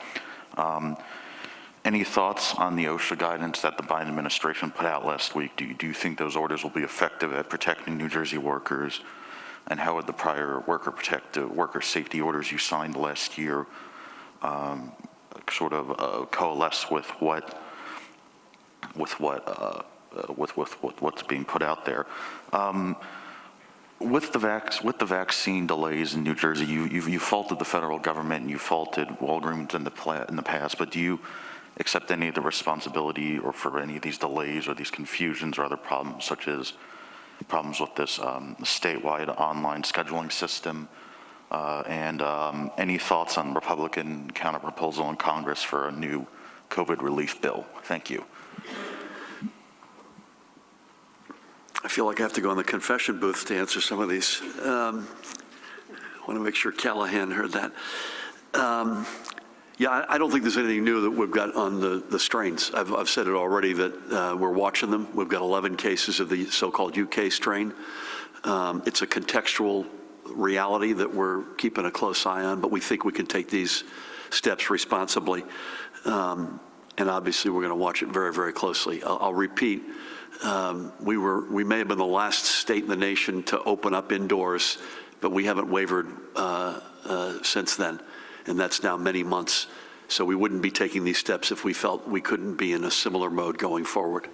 Any thoughts on the OSHA guidance that the Biden administration put out last week? Do you think those orders will be effective at protecting New Jersey workers? And how would the prior worker safety orders you signed last year sort of coalesce with what's being put out there? With the vaccine delays in New Jersey, you faulted the federal government and you faulted Walgreens in the past, but do you accept any of the responsibility or for any of these delays or these confusions or other problems, such as problems with this statewide online scheduling system, and any thoughts on Republican counterproposal in Congress for a new COVID relief bill? Thank you. I feel like I have to go in the confession booth to answer some of these. I want to make sure Callahan heard that. Yeah, I don't think there's anything new that we've got on the strains. I've said it already that we're watching them. We've got 11 cases of the so-called UK strain. It's a contextual reality that we're keeping a close eye on, but we think we can take these steps responsibly. And obviously, we're going to watch it very, very closely. I'll repeat, we may have been the last state in the nation to open up indoors, but we haven't wavered since then. And that's now many months. So we wouldn't be taking these steps if we felt we couldn't be in a similar mode going forward.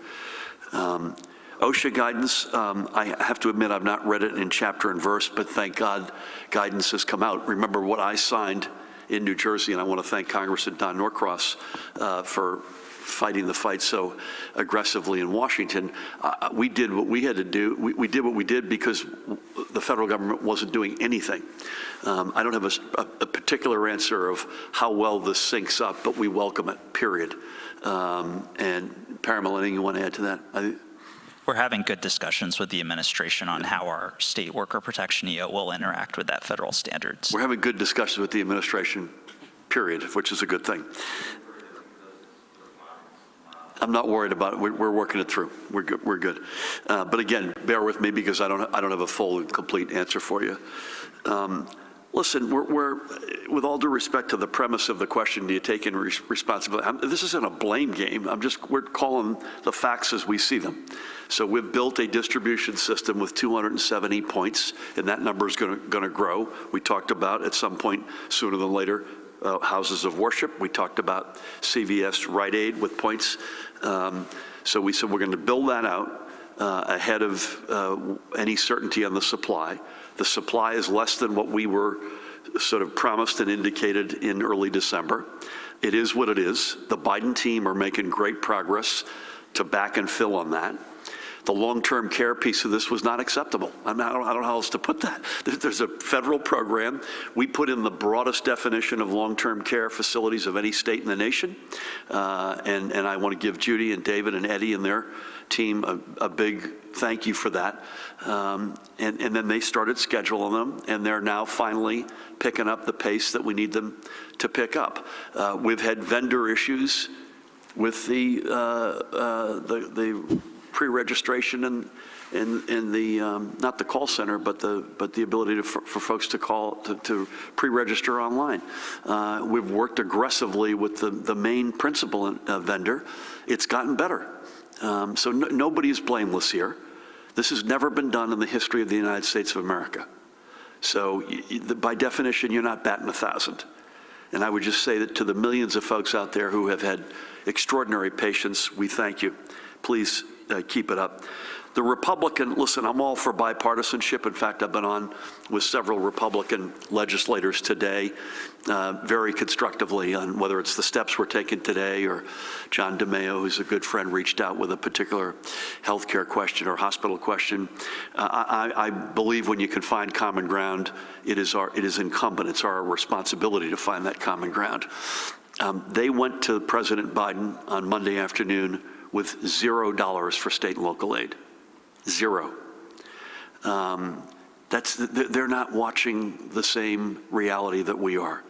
OSHA guidance, I have to admit I've not read it in chapter and verse, but thank God guidance has come out. Remember what I signed in New Jersey, and I want to thank Congressman Don Norcross for fighting the fight so aggressively in Washington. We did what we had to do. We did what we did because the federal government wasn't doing anything. I don't have a particular answer of how well this syncs up, but we welcome it, period. And Paramount, anything you want to add to that? We're having good discussions with the administration on how our state worker protection EO will interact with that federal standards. We're having good discussions with the administration, period, which is a good thing. I'm not worried about it. We're working it through. We're good. We're good. But again, bear with me because I don't have a full and complete answer for you. Listen, we're with all due respect to the premise of the question, do you take in responsibility? This isn't a blame game. We're calling the facts as we see them. So we've built a distribution system with 270 points, and that number is going to grow. We talked about at some point sooner than later houses of worship. We talked about CVS Rite Aid with points. So we said we're going to build that out ahead of any certainty on the supply. The supply is less than what we were sort of promised and indicated in early December. It is what it is. The Biden team are making great progress to back and fill on that. The long-term care piece of this was not acceptable. I don't know how else to put that. There's a federal program. We put in the broadest definition of long-term care facilities of any state in the nation. And I want to give Judy and David and Eddie and their team a big thank you for that. And then they started scheduling them, and they're now finally picking up the pace that we need them to pick up. We've had vendor issues with the pre-registration and the not the call center, but the ability for folks to call to pre-register online. We've worked aggressively with the main principal vendor. It's gotten better. So nobody is blameless here. This has never been done in the history of the United States of America. So by definition, you're not batting 1,000. And I would just say that to the millions of folks out there who have had extraordinary patience, we thank you. Please keep it up. The Republican, listen, I'm all for bipartisanship. In fact, I've been on with several Republican legislators today, very constructively on whether it's the steps we're taking today, or John DeMeo, who's a good friend, reached out with a particular healthcare question or hospital question. I believe when you can find common ground, it is incumbent. It's our responsibility to find that common ground. They went to President Biden on Monday afternoon with $0 for state and local aid. Zero. They're not watching the same reality that we are.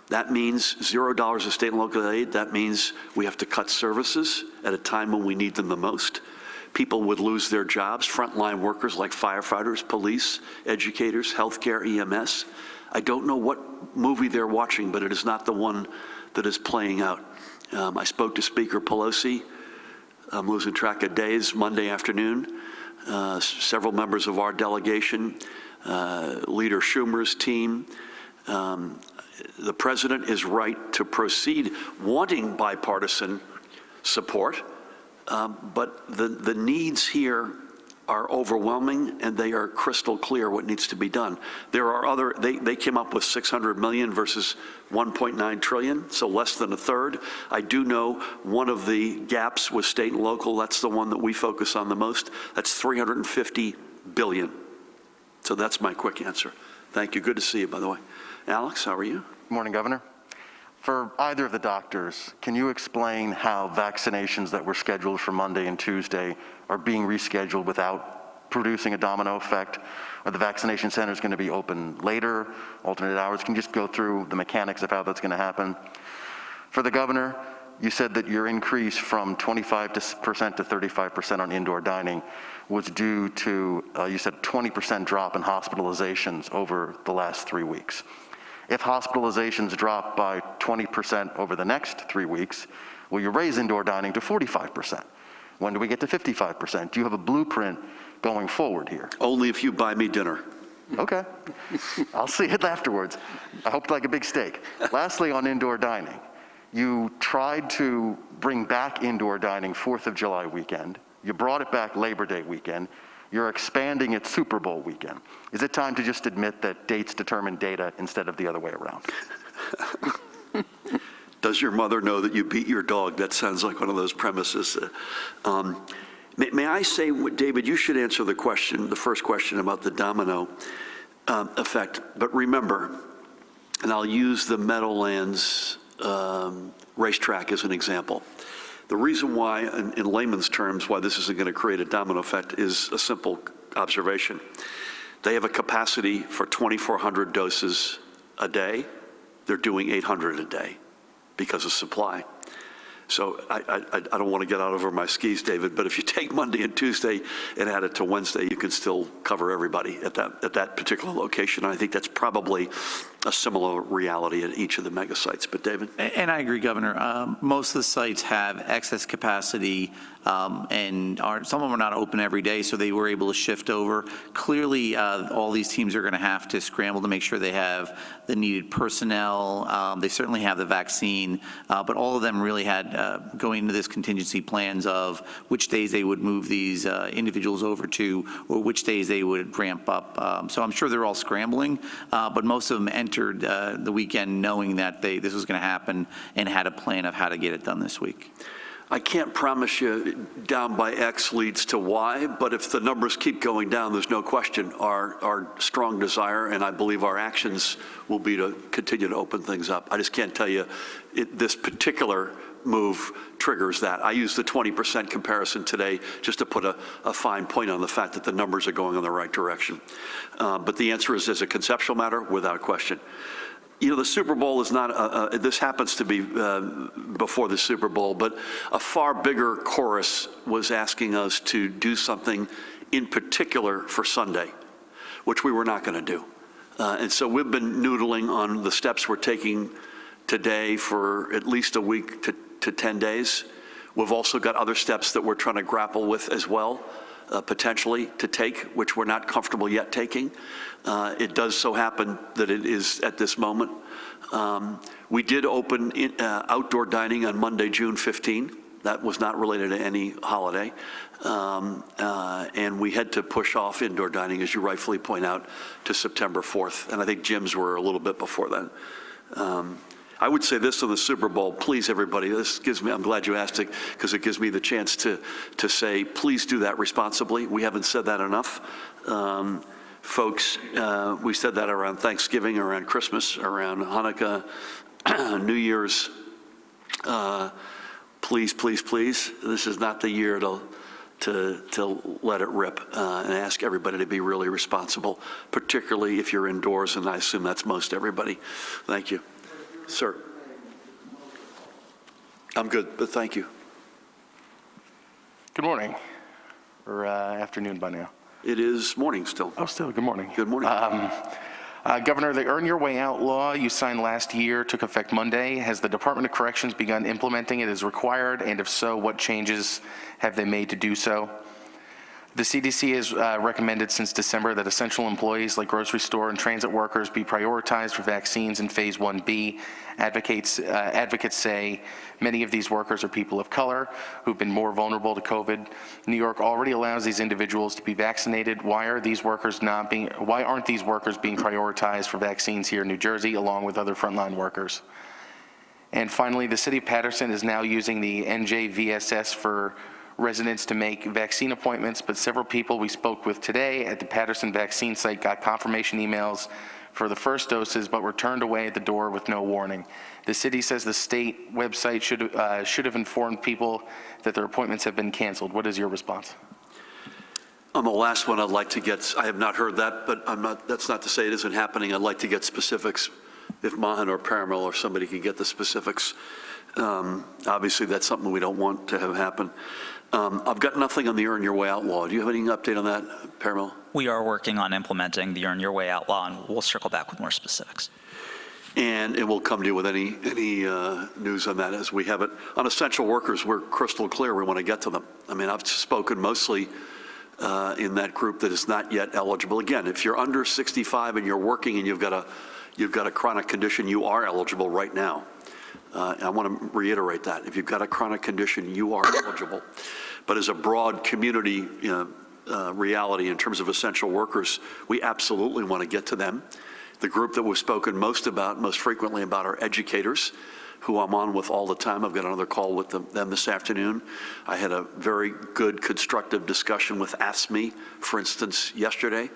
That means $0 of state and local aid. That means we have to cut services at a time when we need them the most. People would lose their jobs, frontline workers like firefighters, police, educators, healthcare, EMS. I don't know what movie they're watching, but it is not the one that is playing out. I spoke to Speaker Pelosi. I'm losing track of days, Monday afternoon. Several members of our delegation, Leader Schumer's team. The president is right to proceed wanting bipartisan support, but the needs here are overwhelming, and they are crystal clear what needs to be done. There are they came up with $600 million versus $1.9 trillion, so less than a third. I do know one of the gaps was state and local. That's the one that we focus on the most. That's $350 billion. So that's my quick answer. Thank you. Good to see you, by the way. Alex, how are you? Good morning, Governor. For either of the doctors, can you explain how vaccinations that were scheduled for Monday and Tuesday are being rescheduled without producing a domino effect? Are the vaccination centers going to be open later, alternate hours? Can you just go through the mechanics of how that's going to happen? For the governor, you said that your increase from 25% to 35% on indoor dining was due to, you said 20% drop in hospitalizations over the last 3 weeks. If hospitalizations drop by 20% over the next 3 weeks, will you raise indoor dining to 45%? When do we get to 55%? Do you have a blueprint going forward here? Only if you buy me dinner. Okay. I'll see it afterwards. I hope like a big steak. Lastly, on indoor dining, you tried to bring back indoor dining 4th of July weekend. You brought it back Labor Day weekend. You're expanding it Super Bowl weekend. Is it time to just admit that dates determine data instead of the other way around? Does your mother know that you beat your dog? That sounds like one of those premises. May I say, David, you should answer the question, the first question about the domino effect. But remember, and I'll use the Meadowlands racetrack as an example. The reason why, in layman's terms, why this isn't going to create a domino effect is a simple observation. They have a capacity for 2,400 doses a day. They're doing 800 a day because of supply. So I don't want to get out over my skis, David, but if you take Monday and Tuesday and add it to Wednesday, you can still cover everybody at that particular location. And I think that's probably a similar reality at each of the mega sites. But David? And I agree, Governor. Most of the sites have excess capacity and some of them are not open every day, so they were able to shift over. Clearly, all these teams are going to have to scramble to make sure they have the needed personnel. They certainly have the vaccine, but all of them really had going into this contingency plans of which days they would move these individuals over to or which days they would ramp up. So I'm sure they're all scrambling, but most of them entered the weekend knowing that this was going to happen and had a plan of how to get it done this week. I can't promise you down by X leads to Y, but if the numbers keep going down, there's no question our strong desire, and I believe our actions will be to continue to open things up. I just can't tell you this particular move triggers that. I used the 20% comparison today just to put a fine point on the fact that the numbers are going in the right direction. But the answer is, as a conceptual matter, without question. You know, the Super Bowl is not, this happens to be before the Super Bowl, but a far bigger chorus was asking us to do something in particular for Sunday, which we were not going to do. And so we've been noodling on the steps we're taking today for at least a week to 10 days. We've also got other steps that we're trying to grapple with as well, potentially to take, which we're not comfortable yet taking. It does so happen that it is at this moment. We did open outdoor dining on Monday, June 15. That was not related to any holiday. And we had to push off indoor dining, as you rightfully point out, to September 4th. And I think gyms were a little bit before then. I would say this on the Super Bowl, please everybody, this gives me, I'm glad you asked it, because it gives me the chance to say, please do that responsibly. We haven't said that enough. Folks, we said that around Thanksgiving, around Christmas, around Hanukkah, New Year's. Please, please, please, this is not the year to let it rip and ask everybody to be really responsible, particularly if you're indoors, and I assume that's most everybody. Thank you. Sir. I'm good, but thank you. Good morning, or afternoon by now. It is morning still. Oh, still, good morning. Good morning. Governor, the Earn Your Way Out law you signed last year took effect Monday. Has the Department of Corrections begun implementing it as required? And if so, what changes have they made to do so? The CDC has recommended since December that essential employees like grocery store and transit workers be prioritized for vaccines in Phase 1B. Advocates say many of these workers are people of color who've been more vulnerable to COVID. New York already allows these individuals to be vaccinated. Why aren't these workers being prioritized for vaccines here in New Jersey, along with other frontline workers? And finally, the city of Paterson is now using the NJVSS for residents to make vaccine appointments, but several people we spoke with today at the Paterson vaccine site got confirmation emails for the first doses, but were turned away at the door with no warning. The city says the state website should have informed people that their appointments have been canceled. What is your response? On the last one, I'd like to get, I have not heard that, but that's not to say it isn't happening. I'd like to get specifics. If Mahan or Parimal or somebody could get the specifics. Obviously, that's something we don't want to have happen. I've got nothing on the Earn Your Way Out law. Do you have any update on that, Parimal? We are working on implementing the Earn Your Way Out law, and we'll circle back with more specifics. And it will come to you with any news on that as we have it. On essential workers, we're crystal clear. We want to get to them. I mean, I've spoken mostly in that group that is not yet eligible. Again, if you're under 65 and you're working and you've got a chronic condition, you are eligible right now. I want to reiterate that. If you've got a chronic condition, you are eligible. But as a broad community reality in terms of essential workers, we absolutely want to get to them. The group that we've spoken most frequently about are educators, who I'm on with all the time. I've got another call with them this afternoon. I had a very good, constructive discussion with AFSCME, for instance, yesterday.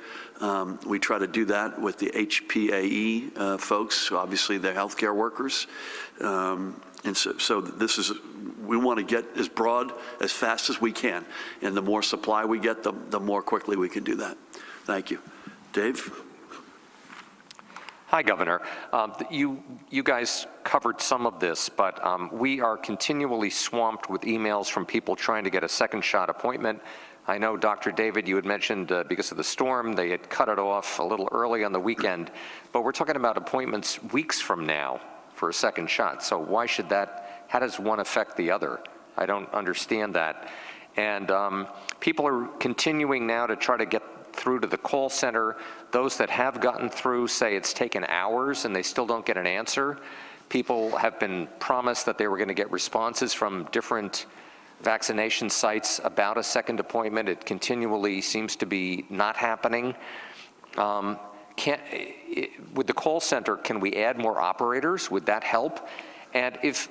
We try to do that with the HPAE folks, obviously the healthcare workers. And so this is, we want to get as broad, as fast as we can. And the more supply we get, the more quickly we can do that. Thank you. Dave? Hi, Governor. You guys covered some of this, but we are continually swamped with emails from people trying to get a second shot appointment. I know, Dr. David, you had mentioned because of the storm, they had cut it off a little early on the weekend, but we're talking about appointments weeks from now for a second shot. So why should that, how does one affect the other? I don't understand that. And people are continuing now to try to get through to the call center. Those that have gotten through say it's taken hours and they still don't get an answer. People have been promised that they were going to get responses from different vaccination sites about a second appointment. It continually seems to be not happening. With the call center, can we add more operators? Would that help? And if,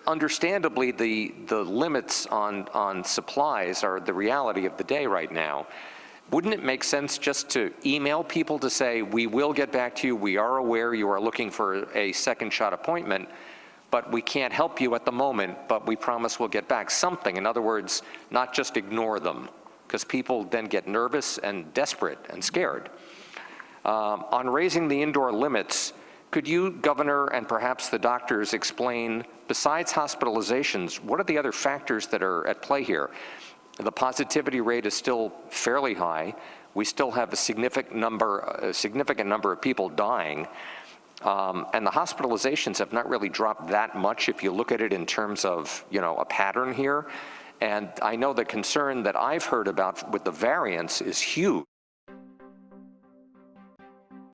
understandably, the limits on supplies are the reality of the day right now, wouldn't it make sense just to email people to say, we will get back to you, we are aware you are looking for a second shot appointment, but we can't help you at the moment, but we promise we'll get back something. In other words, not just ignore them, because people then get nervous and desperate and scared. On raising the indoor limits, could you, Governor, and perhaps the doctors explain, besides hospitalizations, what are the other factors that are at play here? The positivity rate is still fairly high. We still have a significant number of people dying. And the hospitalizations have not really dropped that much if you look at it in terms of, a pattern here. And I know the concern that I've heard about with the variants is huge.